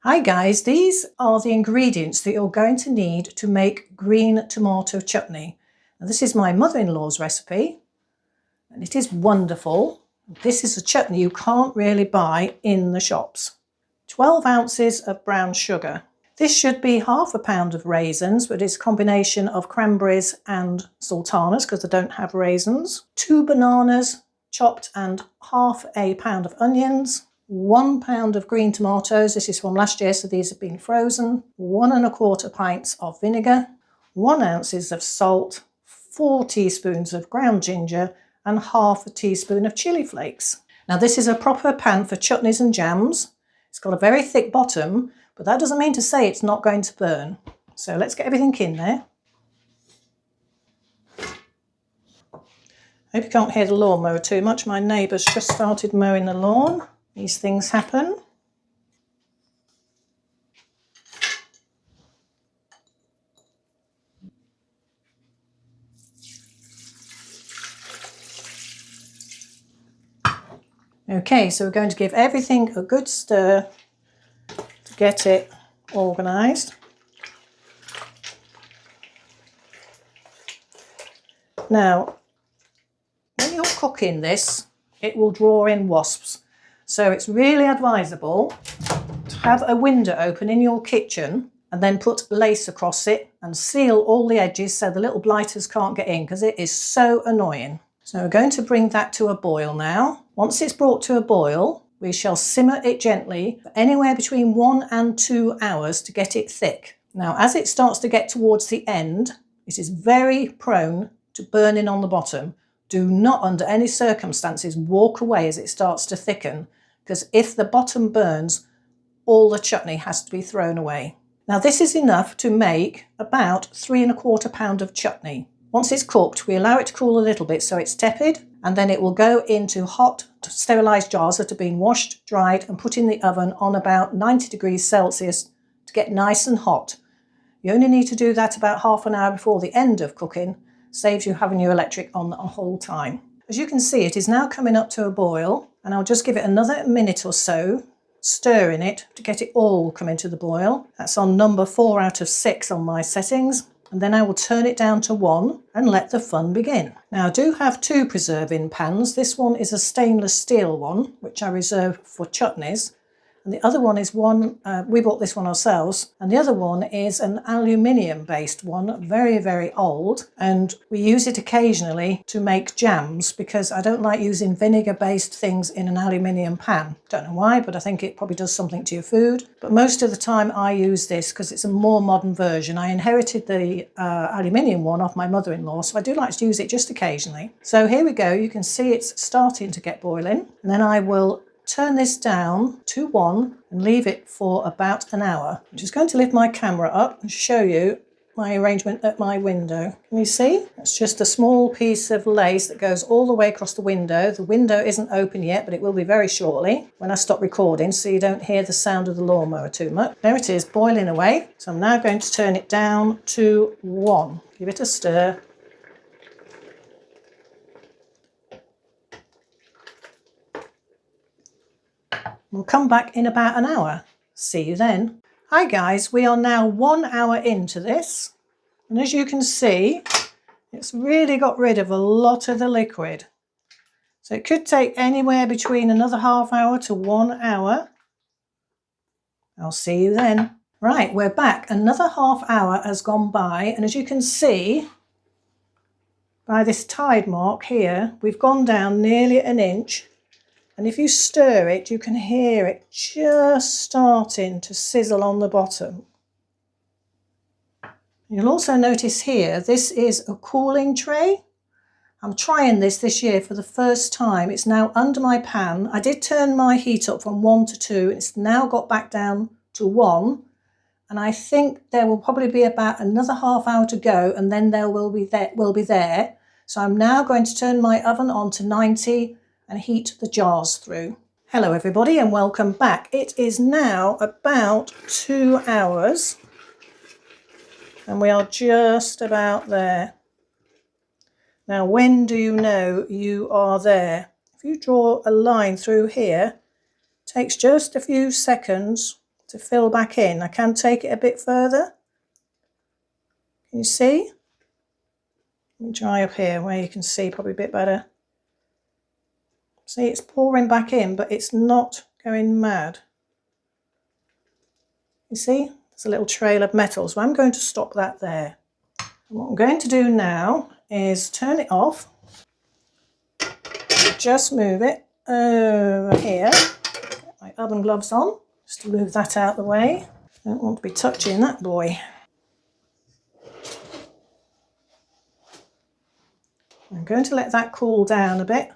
Hi guys, these are the ingredients that you're going to need to make green tomato chutney. Now, this is my mother-in-law's recipe and it is wonderful. This is a chutney you can't really buy in the shops. 12 ounces of brown sugar. This should be half a pound of raisins, but it's a combination of cranberries and sultanas because I don't have raisins. 2 bananas chopped and half a pound of onions. 1 pound of green tomatoes, this is from last year, so these have been frozen. 1 1/4 pints of vinegar, 1 ounces of salt, 4 teaspoons of ground ginger, and half a teaspoon of chili flakes. Now this is a proper pan for chutneys and jams. It's got a very thick bottom, but that doesn't mean to say it's not going to burn. So let's get everything in there. I hope you can't hear the lawnmower too much. My neighbour's just started mowing the lawn. These things happen. Okay, so we're going to give everything a good stir to get it organised. Now, when you're cooking this, it will draw in wasps. So it's really advisable to have a window open in your kitchen and then put lace across it and seal all the edges so the little blighters can't get in, because it is so annoying. So we're going to bring that to a boil now. Once it's brought to a boil, we shall simmer it gently for anywhere between 1 and 2 hours to get it thick. Now, as it starts to get towards the end, it is very prone to burning on the bottom. Do not, under any circumstances, walk away as it starts to thicken, because if the bottom burns, all the chutney has to be thrown away. Now this is enough to make about 3 1/4 pound of chutney. Once it's cooked, we allow it to cool a little bit so it's tepid, and then it will go into hot sterilised jars that have been washed, dried and put in the oven on about 90 degrees Celsius to get nice and hot. You only need to do that about half an hour before the end of cooking. Saves you having your electric on the whole time. As you can see, it is now coming up to a boil, and I'll just give it another minute or so, stirring it to get it all come into the boil. That's on number 4 out of 6 on my settings, and then I will turn it down to 1 and let the fun begin. Now I do have 2 preserving pans. This one is a stainless steel one, which I reserve for chutneys. And the other one is one, we bought this one ourselves, and the other one is an aluminium based one, very, very old, and we use it occasionally to make jams because I don't like using vinegar based things in an aluminium pan. Don't know why, but I think it probably does something to your food. But most of the time I use this because it's a more modern version. I inherited the aluminium one off my mother-in-law, so I do like to use it just occasionally. So here we go, you can see it's starting to get boiling, and then I will turn this down to 1 and leave it for about an hour. I'm just going to lift my camera up and show you my arrangement at my window. Can you see? It's just a small piece of lace that goes all the way across the window. The window isn't open yet, but it will be very shortly when I stop recording, so you don't hear the sound of the lawnmower too much. There it is, boiling away. So I'm now going to turn it down to 1. Give it a stir. We'll come back in about an hour. See you then. Hi guys, we are now 1 hour into this, and as you can see, it's really got rid of a lot of the liquid. So it could take anywhere between another half hour to 1 hour. I'll see you then. Right, we're back. Another half hour has gone by, and as you can see by this tide mark here, we've gone down nearly an inch. And if you stir it, you can hear it just starting to sizzle on the bottom. You'll also notice here, this is a cooling tray. I'm trying this year for the first time. It's now under my pan. I did turn my heat up from 1 to 2. And it's now got back down to 1. And I think there will probably be about another half hour to go, and then there will be there. So I'm now going to turn my oven on to 90 and heat the jars through. Hello everybody and welcome back. It is now about 2 hours and we are just about there. Now when do you know you are there? If you draw a line through here, it takes just a few seconds to fill back in. I can take it a bit further. Can you see? Let me try up here where you can see probably a bit better. See, it's pouring back in, but it's not going mad. You see, there's a little trail of metal, so I'm going to stop that there. And what I'm going to do now is turn it off. Just move it over here. Get my oven gloves on, just to move that out of the way. Don't want to be touching that boy. I'm going to let that cool down a bit.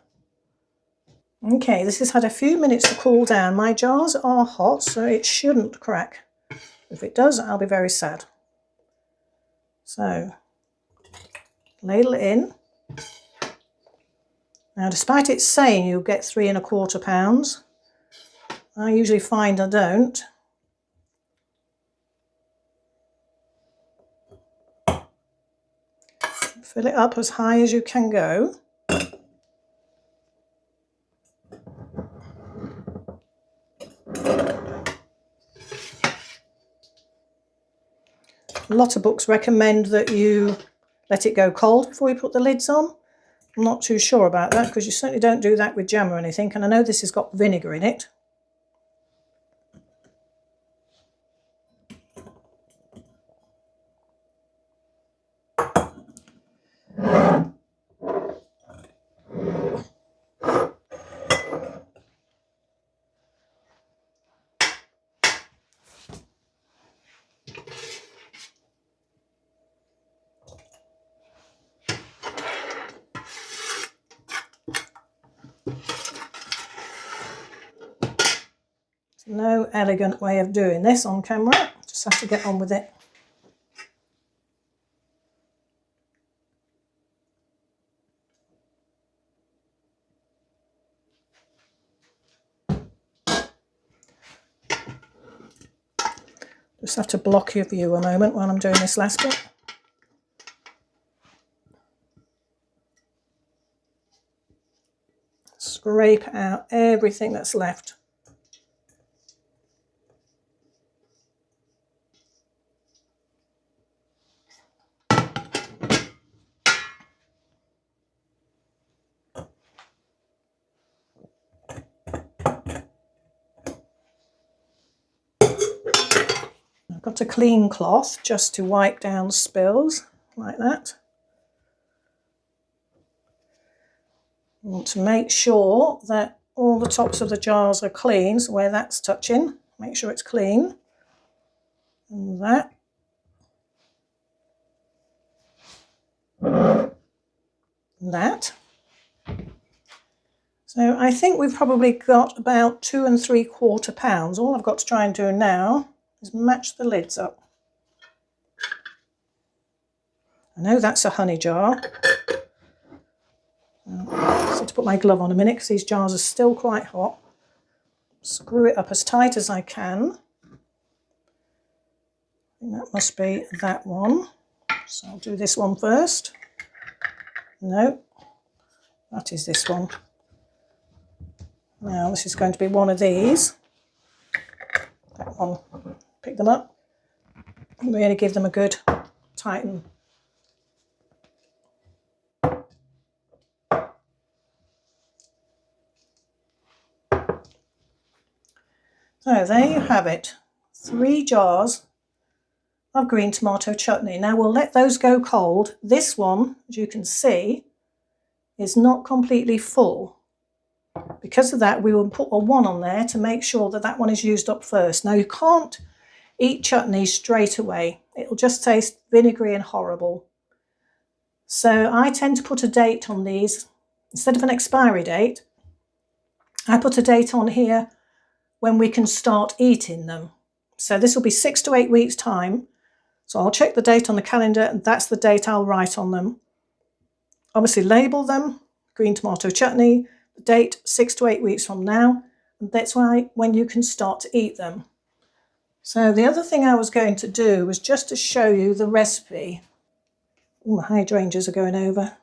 Okay, this has had a few minutes to cool down. My jars are hot, so it shouldn't crack. If it does, I'll be very sad. So, ladle it in. Now, despite it saying you'll get 3 1/4 pounds, I usually find I don't. Fill it up as high as you can go. A lot of books recommend that you let it go cold before you put the lids on. I'm not too sure about that because you certainly don't do that with jam or anything, and I know this has got vinegar in it. No elegant way of doing this on camera, just have to get on with it. Just have to block your view a moment while I'm doing this last bit. Scrape out everything that's left. I've got a clean cloth just to wipe down spills, like that. I want to make sure that all the tops of the jars are clean, so where that's touching, make sure it's clean. And that. And that. So I think we've probably got about 2 3/4 pounds. All I've got to try and do now is match the lids up. I know that's a honey jar. I have to put my glove on a minute because these jars are still quite hot. Screw it up as tight as I can. I think that must be that one. So I'll do this one first. No, that is this one. Now this is going to be one of these. That one. Pick them up and really give them a good tighten. So there you have it, 3 jars of green tomato chutney. Now we'll let those go cold. This one, as you can see, is not completely full. Because of that, we will put a 1 on there to make sure that that one is used up first. Now you can't eat chutney straight away. It'll just taste vinegary and horrible. So I tend to put a date on these. Instead of an expiry date, I put a date on here when we can start eating them. So this will be 6 to 8 weeks time. So I'll check the date on the calendar and that's the date I'll write on them. Obviously label them, green tomato chutney, the date 6 to 8 weeks from now, and that's when you can start to eat them. So the other thing I was going to do was just to show you the recipe. Ooh, my hydrangeas are going over.